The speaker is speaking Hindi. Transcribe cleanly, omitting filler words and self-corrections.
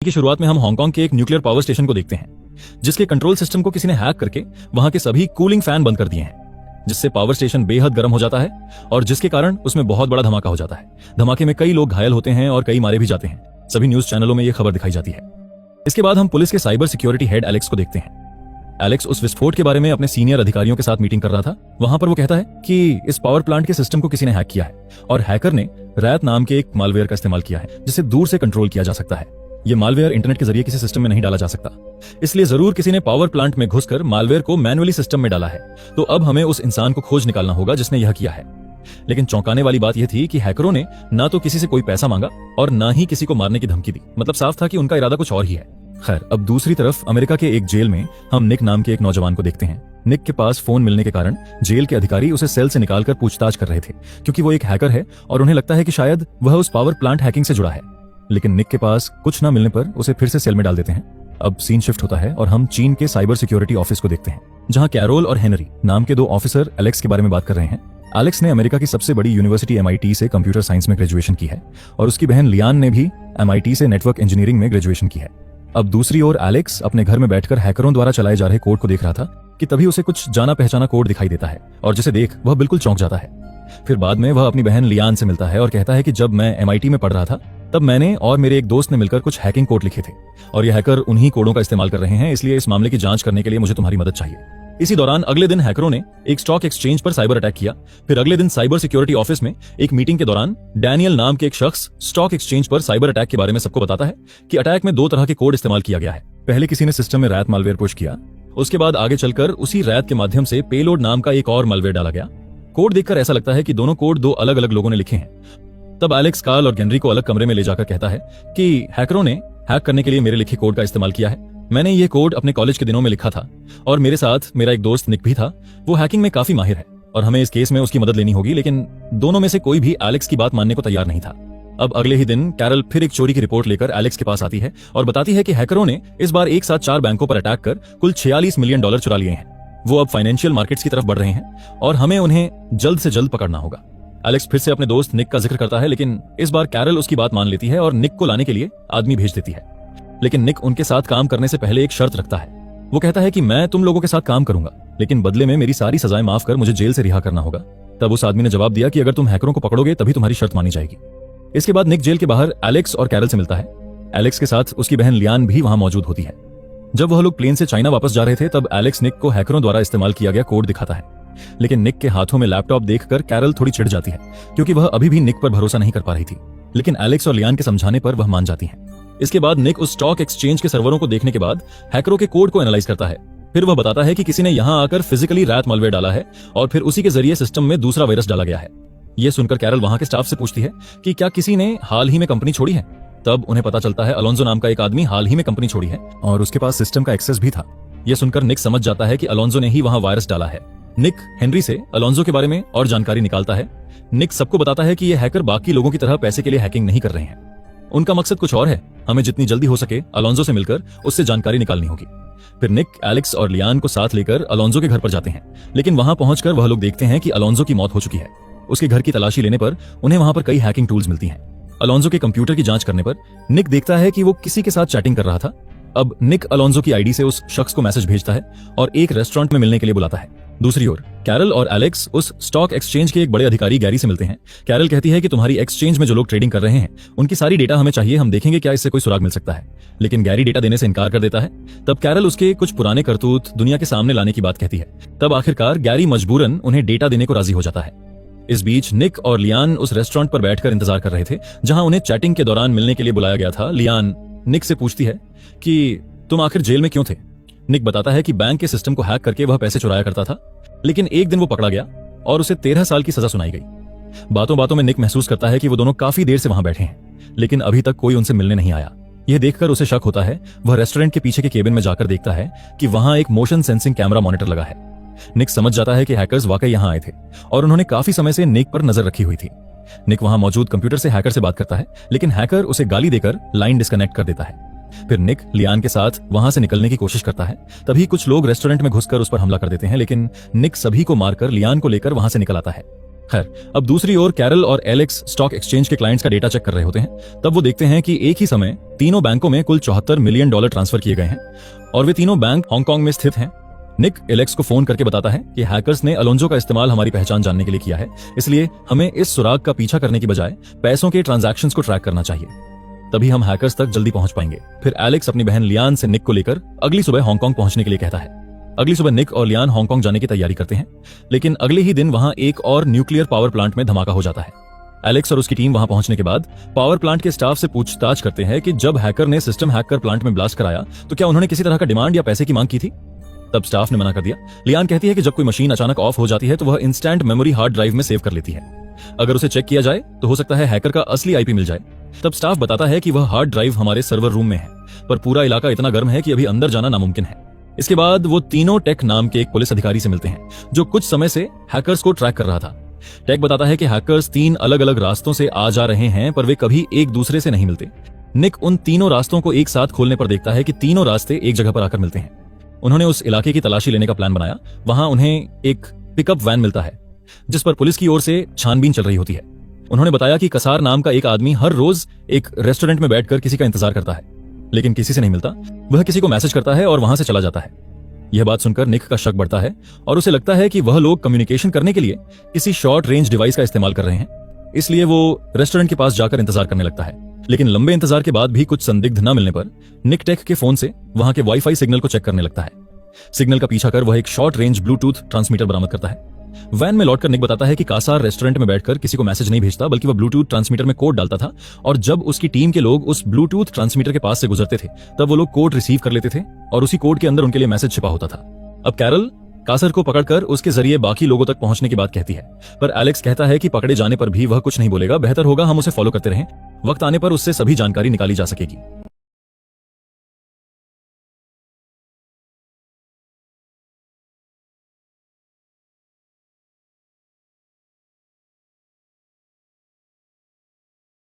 की शुरुआत में हम हांगकांग के एक न्यूक्लियर पावर स्टेशन को देखते हैं, जिसके कंट्रोल सिस्टम को किसी ने हैक करके वहां के सभी कूलिंग फैन बंद कर दिए हैं, जिससे पावर स्टेशन बेहद गर्म हो जाता है और जिसके कारण उसमें बहुत बड़ा धमाका हो जाता है। धमाके में कई लोग घायल होते हैं और कई मारे भी जाते हैं। सभी न्यूज चैनलों में यह खबर दिखाई जाती है। इसके बाद हम पुलिस के साइबर सिक्योरिटी हेड एलेक्स को देखते हैं। एलेक्स उस विस्फोट के बारे में अपने सीनियर अधिकारियों के साथ मीटिंग कर रहा था। वहां पर वो कहता है कि इस पावर प्लांट के सिस्टम को किसी ने हैक किया है और हैकर ने रैत नाम के एक मालवेयर का इस्तेमाल किया है, जिसे दूर से कंट्रोल किया जा सकता है। ये मालवेयर इंटरनेट के जरिए किसी सिस्टम में नहीं डाला जा सकता, इसलिए जरूर किसी ने पावर प्लांट में घुसकर मालवेयर को मैन्युअली सिस्टम में डाला है। तो अब हमें उस इंसान को खोज निकालना होगा जिसने यह किया है। लेकिन चौंकाने वाली बात यह थी कि हैकरों ने ना तो किसी से कोई पैसा मांगा और ना ही किसी को मारने की धमकी दी। मतलब साफ था कि उनका इरादा कुछ और ही है। खैर, अब दूसरी तरफ अमेरिका के एक जेल में हम निक नाम के एक नौजवान को देखते हैं। निक के पास फोन मिलने के कारण जेल के अधिकारी उसे सेल से निकालकर पूछताछ कर रहे थे, क्योंकि वो एक हैकर है और उन्हें लगता है कि शायद वह उस पावर प्लांट हैकिंग से जुड़ा है। लेकिन निक के पास कुछ ना मिलने पर उसे फिर से सेल में डाल देते हैं। अब सीन शिफ्ट होता है और हम चीन के साइबर सिक्योरिटी ऑफिस को देखते हैं, जहां कैरोल और हेनरी नाम के दो ऑफिसर एलेक्स के बारे में बात कर रहे हैं। एलेक्स ने अमेरिका की सबसे बड़ी यूनिवर्सिटी MIT से कंप्यूटर साइंस में ग्रेजुएशन की है और उसकी बहन लियान ने भी MIT से नेटवर्क इंजीनियरिंग में ग्रेजुएशन की है। अब दूसरी ओर एलेक्स अपने घर में बैठकर हैकरों द्वारा चलाए जा रहे कोड को देख रहा था कि तभी उसे कुछ जाना पहचाना कोड दिखाई देता है और जिसे देख वह बिल्कुल चौंक जाता है। फिर बाद में वह अपनी बहन लियान से मिलता है और कहता है कि जब मैं MIT में पढ़ रहा था तब मैंने और मेरे एक दोस्त ने मिलकर कुछ हैकिंग कोड लिखे थे और ये हैकर उन्हीं कोडों का इस्तेमाल कर रहे हैं, इसलिए इस मामले की जांच करने के लिए मुझे तुम्हारी मदद चाहिए। इसी दौरान अगले दिन हैकरों ने एक स्टॉक एक्सचेंज पर साइबर अटैक किया। फिर अगले दिन साइबर सिक्योरिटी ऑफिस में एक मीटिंग के दौरान डैनियल नाम के एक शख्स स्टॉक एक्सचेंज पर साइबर अटैक के बारे में सबको बताता है कि अटैक में 2 तरह के कोड इस्तेमाल किया गया है। पहले किसी ने सिस्टम में रैत मालवेयर पुश किया, उसके बाद आगे चलकर उसी रैत के माध्यम से पेलोड नाम का एक और मालवेयर डाला गया। कोड देखकर ऐसा लगता है कि दोनों कोड 2 अलग अलग लोगों ने लिखे हैं। तब एलेक्स कार्ल और गेनरी को अलग कमरे में ले जाकर कहता है कि हैकरों ने हैक करने के लिए मेरे लिखे कोड का इस्तेमाल किया है। मैंने ये कोड अपने कॉलेज के दिनों में लिखा था और मेरे साथ मेरा एक दोस्त निक भी था। वो हैकिंग में काफी माहिर है और हमें इस केस में उसकी मदद लेनी होगी। लेकिन दोनों में से कोई भी एलेक्स की बात मानने को तैयार नहीं था। अब अगले ही दिन कैरल फिर एक चोरी की रिपोर्ट लेकर एलेक्स के पास आती है और बताती है कि हैकरों ने इस बार एक साथ 4 बैंकों पर अटैक कर कुल $46 मिलियन चुरा लिए हैं। वो अब फाइनेंशियल मार्केट्स की तरफ बढ़ रहे हैं और हमें उन्हें जल्द से जल्द पकड़ना होगा। एलेक्स फिर से अपने दोस्त निक का जिक्र करता है, लेकिन इस बार कैरल उसकी बात मान लेती है और निक को लाने के लिए आदमी भेज देती है। लेकिन निक उनके साथ काम करने से पहले एक शर्त रखता है। वो कहता है कि मैं तुम लोगों के साथ काम करूंगा, लेकिन बदले में मेरी सारी सजाएं माफ कर मुझे जेल से रिहा करना होगा। तब उस आदमी ने जवाब दिया कि अगर तुम हैकरों को पकड़ोगे तभी तुम्हारी शर्त मानी जाएगी। इसके बाद निक जेल के बाहर एलेक्स और कैरल से मिलता है। एलेक्स के साथ उसकी बहन लियान भी वहां मौजूद होती है। जब वह लोग प्लेन से चाइना वापस जा रहे थे तब एलेक्स निक को हैकरों द्वारा इस्तेमाल किया गया कोड दिखाता है। लेकिन निक के हाथों में लैपटॉप देखकर कैरल थोड़ी चिढ़ जाती है, क्योंकि वह अभी भी निक पर भरोसा नहीं कर पा रही थी। लेकिन एलेक्स और लियान के समझाने पर वह मान जाती हैं। इसके बाद निक उस स्टॉक एक्सचेंज के सर्वरों को देखने के बाद हैकरों के कोड को एनालाइज करता है। फिर वह बताता है कि किसी ने यहां आकर फिजिकली रैत मालवेयर डाला है और फिर उसी के जरिए सिस्टम में दूसरा वायरस डाला गया है। यह सुनकर कैरल वहां के स्टाफ से पूछती है कि क्या किसी ने हाल ही में कंपनी छोड़ी है। तब उन्हें पता चलता है अलोंजो नाम का एक आदमी हाल ही में कंपनी छोड़ी है और उसके पास सिस्टम का एक्सेस भी था। यह सुनकर निक समझ जाता है कि अलोंजो ने ही वहां वायरस डाला है। निक हेनरी से अलोंजो के बारे में और जानकारी निकालता है। निक सबको बताता है कि ये हैकर बाकी लोगों की तरह पैसे के लिए हैकिंग नहीं कर रहे हैं। उनका मकसद कुछ और है। हमें जितनी जल्दी हो सके अलोंजो से मिलकर उससे जानकारी निकालनी होगी। फिर निक एलेक्स और लियान को साथ लेकर अलोंजो के घर पर जाते हैं, लेकिन वहां पहुंचकर वह लोग देखते हैं कि अलोंजो की मौत हो चुकी है। उसके घर की तलाशी लेने पर उन्हें वहां पर कई हैकिंग टूल्स मिलती हैं। अलोंजो के कंप्यूटर की जांच करने पर निक देखता है कि वो किसी के साथ चैटिंग कर रहा था। अब निक अलोंजो की आईडी से उस शख्स को मैसेज भेजता है और एक रेस्टोरेंट में मिलने के लिए बुलाता है। दूसरी ओर कैरल और एलेक्स उस स्टॉक एक्सचेंज के एक बड़े अधिकारी गैरी से मिलते हैं। कैरल कहती है कि तुम्हारी एक्सचेंज में जो लोग ट्रेडिंग कर रहे हैं उनकी सारी डेटा हमें चाहिए, हम देखेंगे क्या इससे कोई सुराग मिल सकता है। लेकिन गैरी डेटा देने से इनकार कर देता है। तब कैरल उसके कुछ पुराने करतूत दुनिया के सामने लाने की बात कहती है। तब आखिरकार गैरी मजबूरन उन्हें डेटा देने को राजी हो जाता है। इस बीच निक और लियान उस रेस्टोरेंट पर बैठकर इंतजार कर रहे थे जहां उन्हें चैटिंग के दौरान मिलने के लिए बुलाया गया था। लियान निक से पूछती है कि तुम आखिर जेल में क्यों थे। निक बताता है कि बैंक के सिस्टम को हैक करके वह पैसे चुराया करता था, लेकिन एक दिन वो पकड़ा गया और उसे 13 साल की सजा सुनाई गई। बातों बातों में निक महसूस करता है कि वो दोनों काफी देर से वहां बैठे हैं, लेकिन अभी तक कोई उनसे मिलने नहीं आया। यह देखकर उसे शक होता है। वह रेस्टोरेंट के पीछे के केबिन में जाकर देखता है कि वहां एक मोशन सेंसिंग कैमरा मॉनिटर लगा है। निक समझ जाता है कि हैकर्स वाकई यहां आए थे और उन्होंने काफी समय से निक पर नजर रखी हुई थी। निक वहां मौजूद कंप्यूटर से हैकर से बात करता है, लेकिन हैकर उसे गाली देकर लाइन डिस्कनेक्ट कर देता है। फिर निक लियान के साथ वहां से निकलने की कोशिश करता है। तभी कुछ लोग रेस्टोरेंट में घुसकर उस पर हमला कर देते हैं, लेकिन निक सभी को मारकर लियान को लेकर वहां से निकल आता है। खैर, अब दूसरी ओर कैरल और एलेक्स स्टॉक एक्सचेंज के क्लाइंट्स का डेटा चेक कर रहे होते हैं। तब वो देखते हैं कि एक ही समय तीनों बैंकों में कुल $74 मिलियन ट्रांसफर किए गए हैं और वे तीनों बैंक हांगकांग में स्थित हैं। निक एलेक्स को फोन करके बताता है कि हैकर्स ने अलोंजो का इस्तेमाल हमारी पहचान जानने के लिए किया है, इसलिए हमें इस सुराग का पीछा करने की बजाय पैसों के ट्रांजैक्शंस को ट्रैक करना चाहिए, तभी हम हैकर्स तक जल्दी पहुंच पाएंगे। फिर एलेक्स अपनी बहन लियान से निक को लेकर अगली सुबह हांगकांग पहुंचने के लिए कहता है। अगली सुबह निक और लियान हांगकांग जाने की तैयारी करते हैं, लेकिन अगले ही दिन वहां एक और न्यूक्लियर पावर प्लांट में धमाका हो जाता है। एलेक्स और उसकी टीम वहां पहुंचने के बाद पावर प्लांट के स्टाफ से पूछताछ करते हैं कि जब हैकर ने सिस्टम हैक कर प्लांट में ब्लास्ट कराया तो क्या उन्होंने किसी तरह का डिमांड या पैसे की मांग की थी। तब स्टाफ ने मना कर दिया। लियान कहती है कि जब कोई मशीन अचानक ऑफ हो जाती है तो वह इंस्टेंट मेमोरी हार्ड ड्राइव में सेव कर लेती है, अगर उसे चेक किया जाए तो हो सकता है हैकर का असली आईपी मिल जाए। तब स्टाफ बताता है कि वह हार्ड ड्राइव हमारे सर्वर रूम में है, पर पूरा इलाका इतना गर्म है कि अभी अंदर जाना नामुमकिन है। इसके बाद वो तीनों टेक नाम के एक पुलिस अधिकारी से मिलते हैं जो कुछ समय से हैकर्स को ट्रैक कर रहा था। टेक बताता है कि हैकर्स 3 अलग अलग रास्तों से आ जा रहे हैं, पर वे कभी एक दूसरे से नहीं मिलते। निक उन तीनों रास्तों को एक साथ खोलने पर देखता है कि तीनों रास्ते एक जगह पर आकर मिलते हैं। उन्होंने उस इलाके की तलाशी लेने का प्लान बनाया। वहां उन्हें एक पिकअप वैन मिलता है जिस पर पुलिस की ओर से छानबीन चल रही होती है। उन्होंने बताया कि कसार नाम का एक आदमी हर रोज एक रेस्टोरेंट में बैठकर किसी का इंतजार करता है, लेकिन किसी से नहीं मिलता। वह किसी को मैसेज करता है और वहां से चला जाता है। यह बात सुनकर निक का शक बढ़ता है और उसे लगता है कि वह लोग कम्युनिकेशन करने के लिए किसी शॉर्ट रेंज डिवाइस का इस्तेमाल कर रहे हैं, इसलिए वो रेस्टोरेंट के पास जाकर इंतजार करने लगता है। लेकिन लंबे इंतजार के बाद भी कुछ संदिग्ध न मिलने पर निक टेक के फोन से वहां के वाईफाई सिग्नल को चेक करने लगता है। सिग्नल का पीछा कर वह एक शॉर्ट रेंज ब्लूटूथ ट्रांसमीटर बरामद करता है। वैन में लौटकर निक बताता है कि कासार रेस्टोरेंट में बैठकर किसी को मैसेज नहीं भेजता, बल्कि वह ब्लूटूथ ट्रांसमीटर में कोड डालता था और जब उसकी टीम के लोग उस ब्लूटूथ ट्रांसमीटर के पास से गुजरते थे तब वो लोग कोड रिसीव कर लेते थे और उसी कोड के अंदर उनके लिए मैसेज छिपा होता था। अब कैरल कासर को पकड़कर उसके जरिए बाकी लोगों तक पहुंचने की बात कहती है, पर एलेक्स कहता है कि पकड़े जाने पर भी वह कुछ नहीं बोलेगा, बेहतर होगा हम उसे फॉलो करते रहें, वक्त आने पर उससे सभी जानकारी निकाली जा सकेगी।